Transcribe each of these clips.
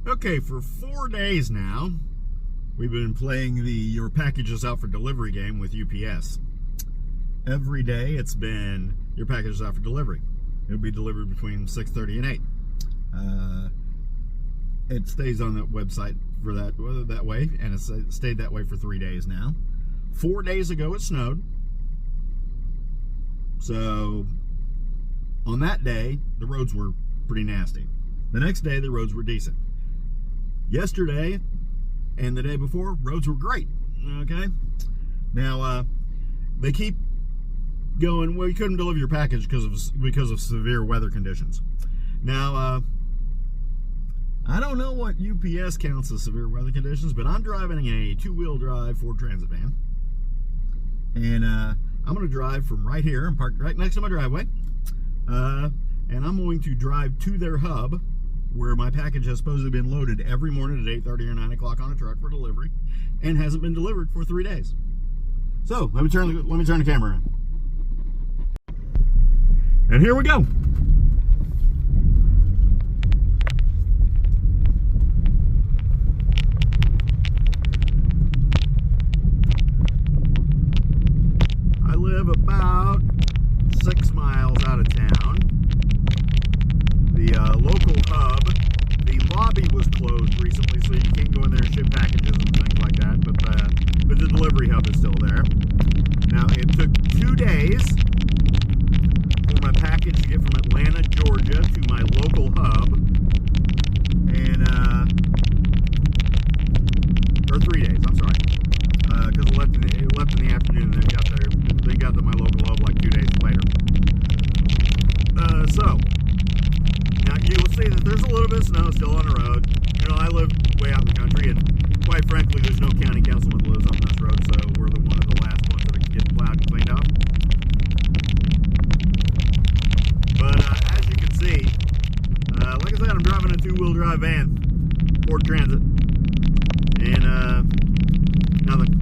Okay, for 4 days now, we've been playing the Your Package is Out for Delivery game with UPS. Every day it's been Your Package is Out for Delivery. It'll be delivered between 6:30 and 8. It stays on that website for that way, and it's stayed that way for 3 days now. 4 days ago it snowed. So on that day, the roads were pretty nasty. The next day, the roads were decent. Yesterday and the day before, roads were great. Okay? Now, they keep going, well, you couldn't deliver your package because of severe weather conditions. Now, I don't know what UPS counts as severe weather conditions, but I'm driving a two-wheel drive Ford Transit van. And I'm going to drive from right here and park right next to my driveway. And I'm going to drive to their hub, where my package has supposedly been loaded every morning at 8:30 or 9 o'clock on a truck for delivery, and hasn't been delivered for 3 days. So let me turn the camera on, and here we go. I live about 6 miles out of town. The local hub, the lobby was closed recently, so you can't go in there and ship packages and things like that, but the delivery hub is still there. Now, it took 2 days for my package to get from Atlanta, Georgia to my local hub, and, or 3 days, I'm sorry, because it left in the afternoon, and they got to my local hub like 2 days later. So, now you will see that there's a little bit of snow still on the road. You know, I live way out in the country, and quite frankly, there's no county councilman that lives on this road, so we're one of the last ones that get plowed and cleaned up. But as you can see, like I said, I'm driving a two-wheel drive van, Ford Transit, and nothing.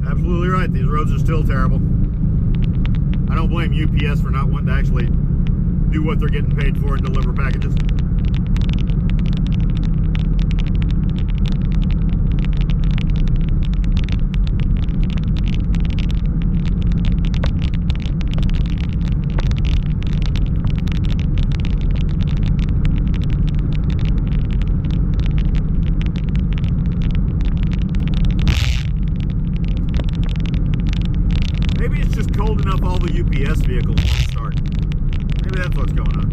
Absolutely right. These roads are still terrible. I don't blame UPS for not wanting to actually do what they're getting paid for and deliver packages. cold enough all the UPS vehicles won't start. Maybe that's what's going on.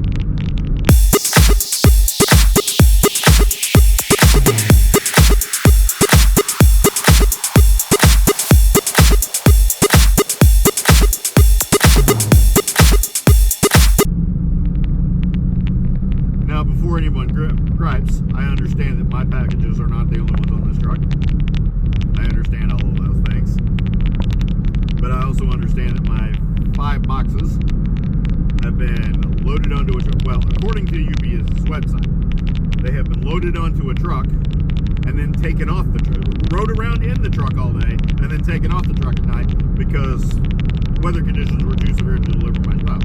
Now, before anyone gripes, I understand that my packages are not the only ones on this truck. I understand all of those things. But I also understand that my 5 boxes have been loaded onto a truck. Well, according to UPS's website, they have been loaded onto a truck and then taken off the truck, rode around in the truck all day, and then taken off the truck at night because weather conditions were too severe to deliver my stuff.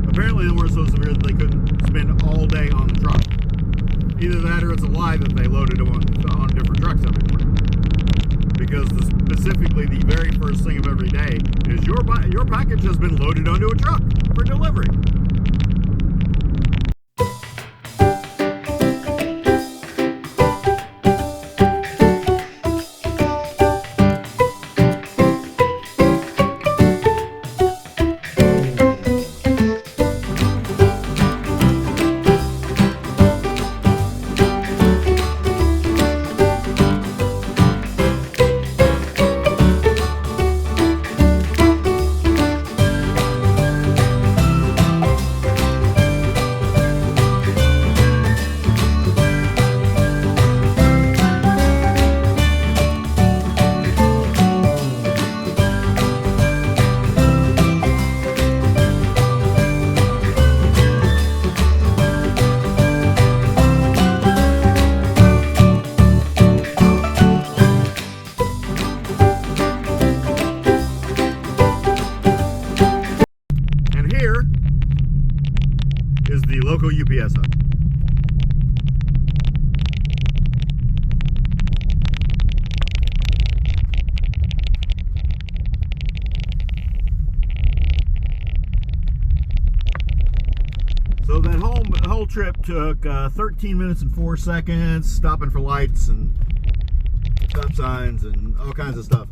Apparently they were so severe that they couldn't spend all day on the truck. Either that or it's a lie that they loaded them on different trucks every morning. Because specifically the very first thing of every day is your package has been loaded onto a truck for delivery. Is the local UPS hub. So that whole trip took 13 minutes and 4 seconds, stopping for lights and stop signs and all kinds of stuff.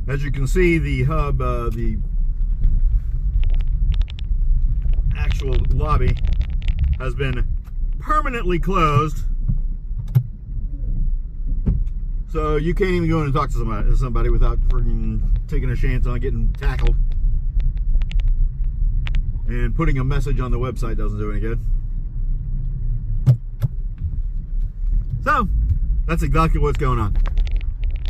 As you can see, the hub, the actual lobby has been permanently closed. So you can't even go in and talk to somebody without freaking taking a chance on getting tackled. And putting a message on the website doesn't do any good. So, that's exactly what's going on.